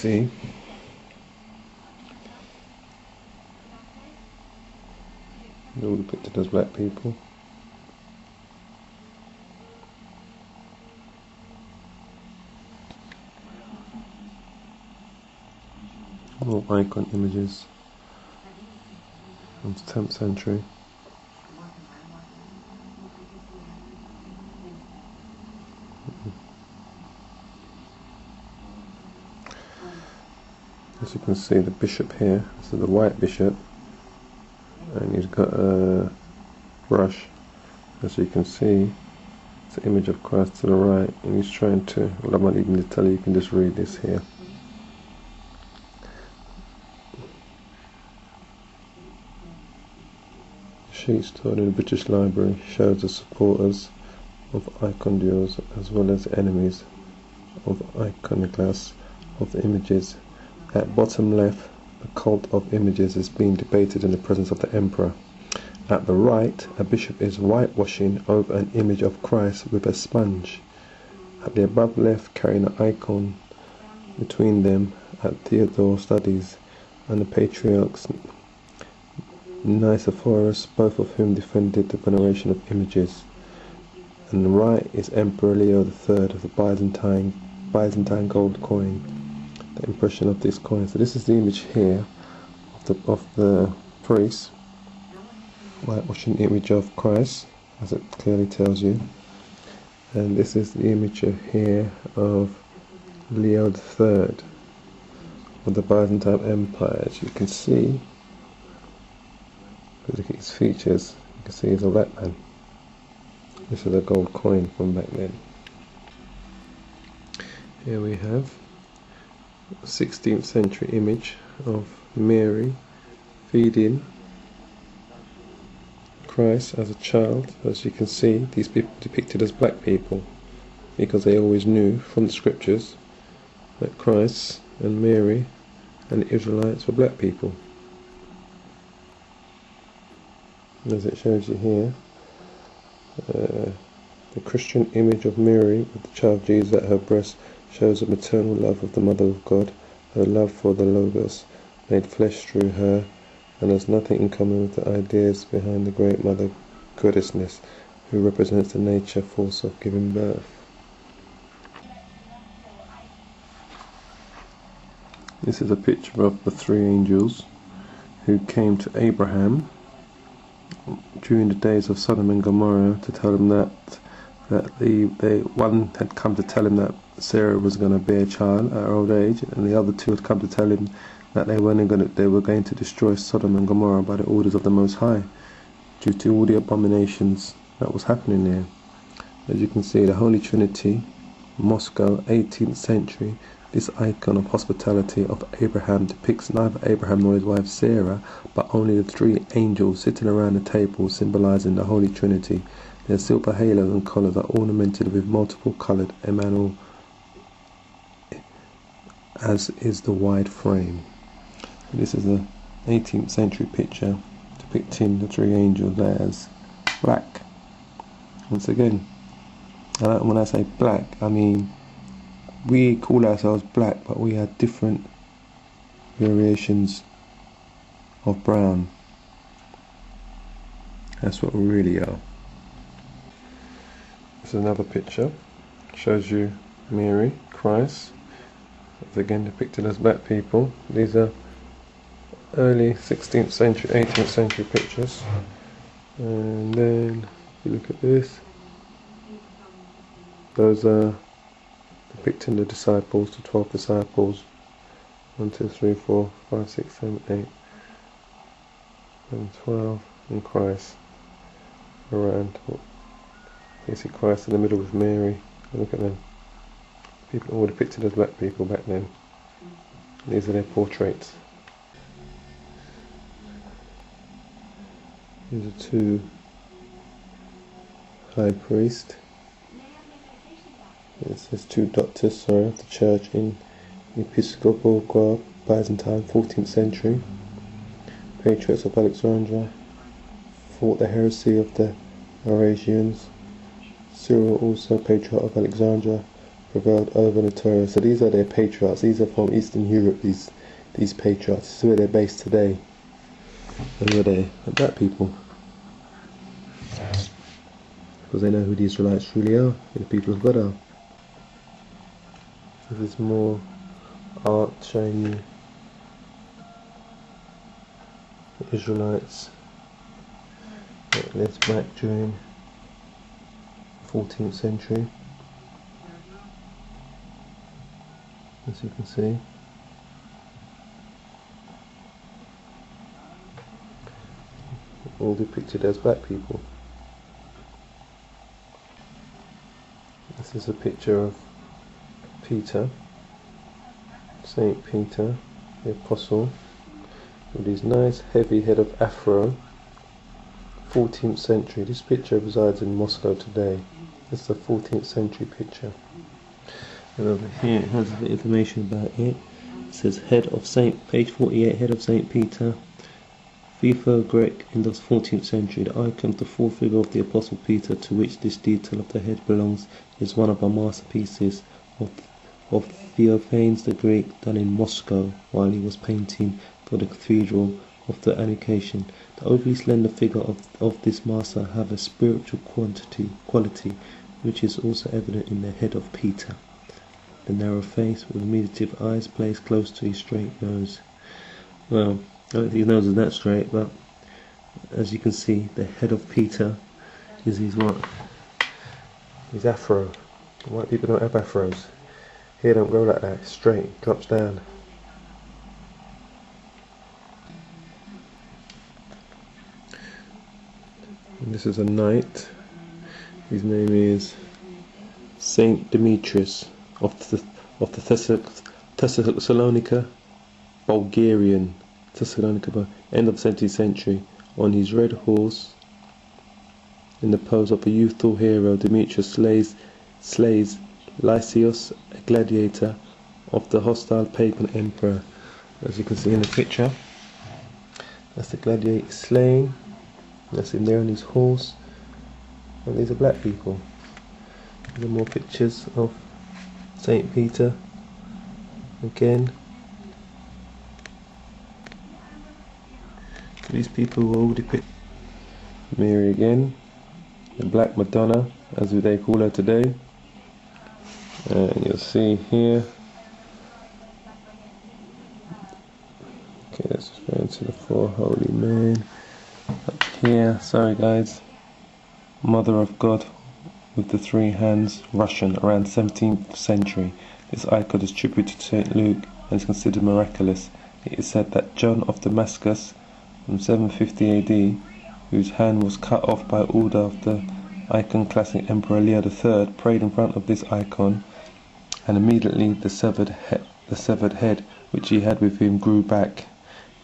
see, they're all depicted as black people. More icon images from the 10th century. As you can see, the bishop here, this is the white bishop, and he's got a brush. As you can see, it's the image of Christ to the right, and he's trying to, well, I'm not even going to tell you, you can just read this here. The sheet stored in the British Library shows the supporters of icondules as well as the enemies of iconoclasts of the images. At bottom left, the cult of images is being debated in the presence of the emperor. At the right, a bishop is whitewashing over an image of Christ with a sponge. At the above left, carrying an icon between them at Theodore Studies and the patriarchs Nicephorus, both of whom defended the veneration of images. And the right is Emperor Leo III of the Byzantine gold coin. The impression of this coin. So this is the image here of the priest whitewashing the image of Christ, as it clearly tells you. And this is the image here of Leo III of the Byzantine Empire. As you can see, look at his features, you can see he's a black man. This is a gold coin from back then. Here we have a 16th century image of Mary feeding Christ as a child. As you can see, these people depicted as black people because they always knew from the scriptures that Christ and Mary and the Israelites were black people. As it shows you here, the Christian image of Mary with the child Jesus at her breast shows the maternal love of the Mother of God, her love for the Logos made flesh through her, and has nothing in common with the ideas behind the great Mother Goddessness, who represents the nature force of giving birth. This is a picture of the three angels who came to Abraham during the days of Sodom and Gomorrah to tell him that one had come to tell him that Sarah was going to bear a child at her old age, and the other two had come to tell him that they were going to destroy Sodom and Gomorrah by the orders of the Most High, due to all the abominations that was happening there. As you can see, the Holy Trinity, Moscow, 18th century. This icon of hospitality of Abraham depicts neither Abraham nor his wife Sarah, but only the three angels sitting around the table, symbolizing the Holy Trinity. Their silver halos and collars are ornamented with multiple colored enamel, as is the wide frame. This is an 18th century picture depicting the three angels as black. Once again, when I say black, I mean we call ourselves black, but we have different variations of brown. That's what we really are. This is another picture. Shows you Mary, Christ. It's again depicted as black people. These are early 16th century, 18th century pictures. And then, if you look at this, those are depicting the disciples, the 12 disciples. 1, 2, 3, 4, 5, 6, 7, 8, and 12, and Christ around. You see Christ in the middle with Mary. Look at them. People all depicted as black people back then. These are their portraits. These are two high priests. There's two doctors, of the church in Episcopal Guard, Byzantine, 14th century. Patriarchs of Alexandria fought the heresy of the Eurasians. Cyril, also patriarch of Alexandria, prevailed over Notorious. So these are their patriarchs. These are from Eastern Europe. These patriarchs. This is where they're based today. And where they are black people, because they know who the Israelites truly are, who the people of God are. This is more art showing you the Israelites that lived back during the 14th century, as you can see. All depicted as black people. This is a picture of Peter, Saint Peter, the Apostle, with his nice heavy head of afro, 14th century. This picture resides in Moscow today. This is a 14th century picture. And over here it has a bit of information about it. It says head of Saint, page 48, head of Saint Peter, FIFO Grec in the 14th century. The icon of the fourth figure of the Apostle Peter, to which this detail of the head belongs, is one of our masterpieces of Theophanes the Greek, done in Moscow while he was painting for the Cathedral of the Annunciation. The overly slender figure of this master have a spiritual quality which is also evident in the head of Peter. The narrow face with meditative eyes placed close to his straight nose. Well, I don't think his nose is that straight, but as you can see, the head of Peter is his what? His afro. White people don't have afros. Hair don't grow like that, it's straight, it drops down. And this is a knight. His name is Saint Demetrius of the Thessalonica, Bulgarian. Thessalonica, end of the 17th century. On his red horse, in the pose of a youthful hero, Demetrius slays Lysias, a gladiator of the hostile pagan emperor. As you can see in the picture, that's the gladiator slaying. That's him there on his horse. And these are black people. There are more pictures of Saint Peter. Again, these people were all depicted. Mary again, the Black Madonna, as they call her today. And you'll see here. Okay, let's just go into the four holy men. Up here, sorry guys. Mother of God with the three hands, Russian, around 17th century. This icon is attributed to St. Luke and is considered miraculous. It is said that John of Damascus, from 750 AD, whose hand was cut off by order of the iconoclastic Emperor Leo III, prayed in front of this icon, and immediately the severed head which he had with him grew back.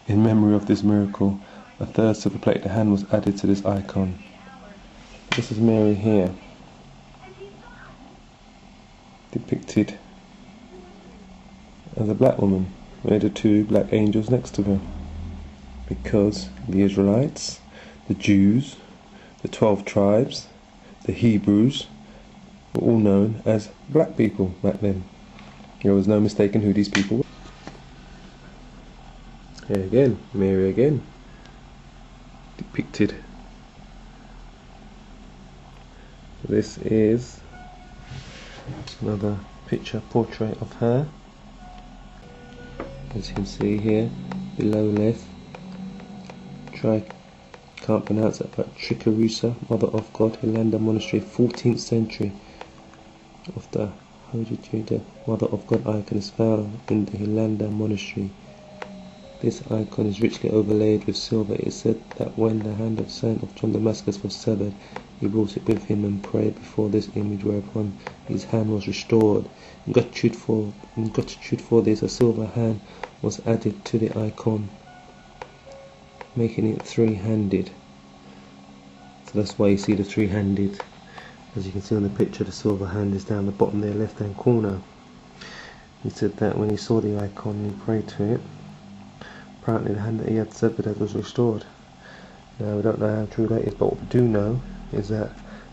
In memory of this miracle, a third silver-plated hand was added to this icon. This is Mary here, depicted as a black woman, with the two black angels next to her. Because the Israelites, the Jews, the 12 tribes, the Hebrews were all known as black people back then. There was no mistaking who these people were. Here again, Mary again, depicted. This is another picture, portrait of her. As you can see here, below left, can't pronounce it, but Trikarusa, Mother of God, Hilanda Monastery, 14th century. Of the Hojituda, Mother of God icon is found in the Hilanda Monastery. This icon is richly overlaid with silver. It is said that when the hand of Saint of John Damascus was severed, he brought it with him and prayed before this image, whereupon his hand was restored. In gratitude for this, a silver hand was added to the icon, making it three-handed. So that's why you see the three-handed. As you can see on the picture, the silver hand is down the bottom there, left-hand corner. He said that when he saw the icon and he prayed to it, apparently the hand that he had severed was restored. Now we don't know how true that is, but what we do know is that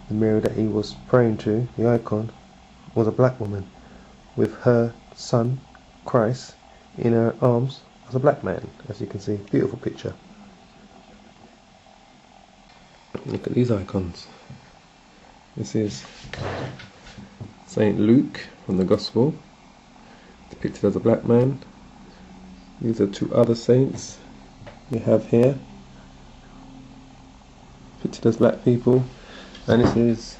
the mirror that he was praying to, the icon, was a black woman. with her son, Christ, in her arms as a black man, as you can see. Beautiful picture. Look at these icons. This is Saint Luke from the Gospel, depicted as a black man. These are two other saints we have here, depicted as black people. And this is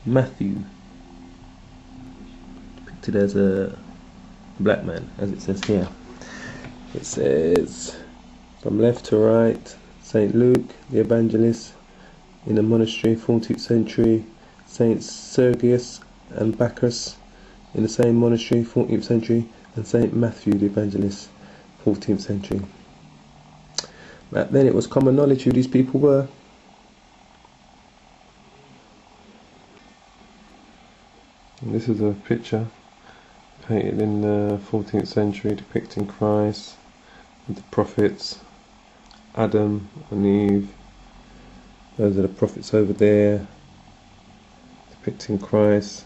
Matthew, depicted as a black man, as it says here. It says, from left to right, Saint Luke, the evangelist, in a monastery, 14th century. Saints Sergius and Bacchus, in the same monastery, 14th century. And Saint Matthew, the evangelist, 14th century. Back then it was common knowledge who these people were. And this is a picture painted in the 14th century depicting Christ with the prophets, Adam and Eve. Those are the prophets over there, depicting Christ,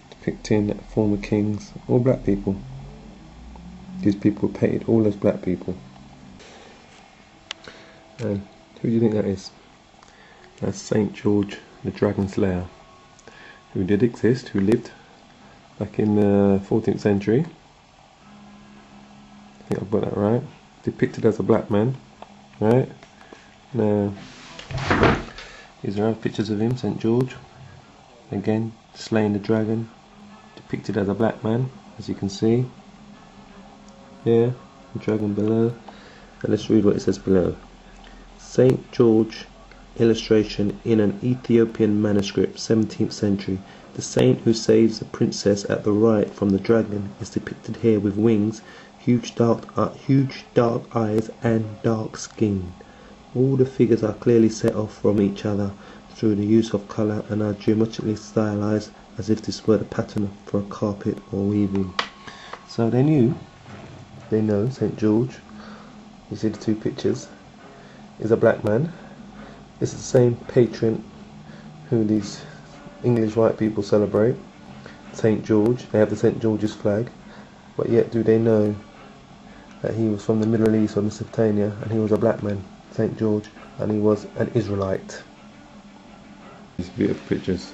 depicting former kings, all black people. These people were painted all as black people. And who do you think that is? That's Saint George, the Dragon Slayer, who did exist, who lived back in the 14th century. I think I've got that right. Depicted as a black man, right? Now, these are other pictures of him, Saint George. Again, slaying the dragon, depicted as a black man, as you can see. Here, the dragon below. And let's read what it says below. Saint George, illustration in an Ethiopian manuscript, 17th century. The saint who saves the princess at the right from the dragon is depicted here with wings, huge dark eyes and dark skin. All the figures are clearly set off from each other through the use of colour and are geometrically stylized as if this were the pattern for a carpet or weaving. So they know St. George, you see the two pictures, is a black man. This is the same patron who these English white people celebrate, St. George. They have the St. George's flag, but yet do they know that he was from the Middle East or Mesopotamia and he was a black man, St. George, and he was an Israelite. These beautiful pictures.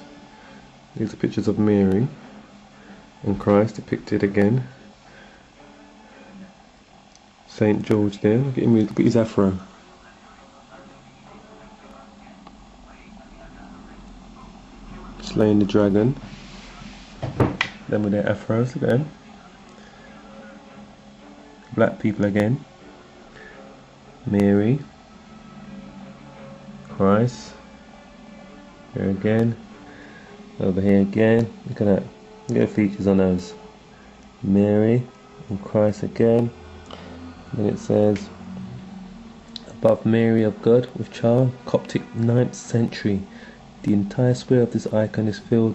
These are pictures of Mary and Christ depicted again. St. George there, look at him, look at his afro. Slaying the dragon. Them with their afros, look at them. Black people again. Mary. Christ. Here again. Over here again. Look at that. Look at the features on those. Mary and Christ again. Then it says, above Mary of God with child, Coptic 9th century. The entire square of this icon is filled with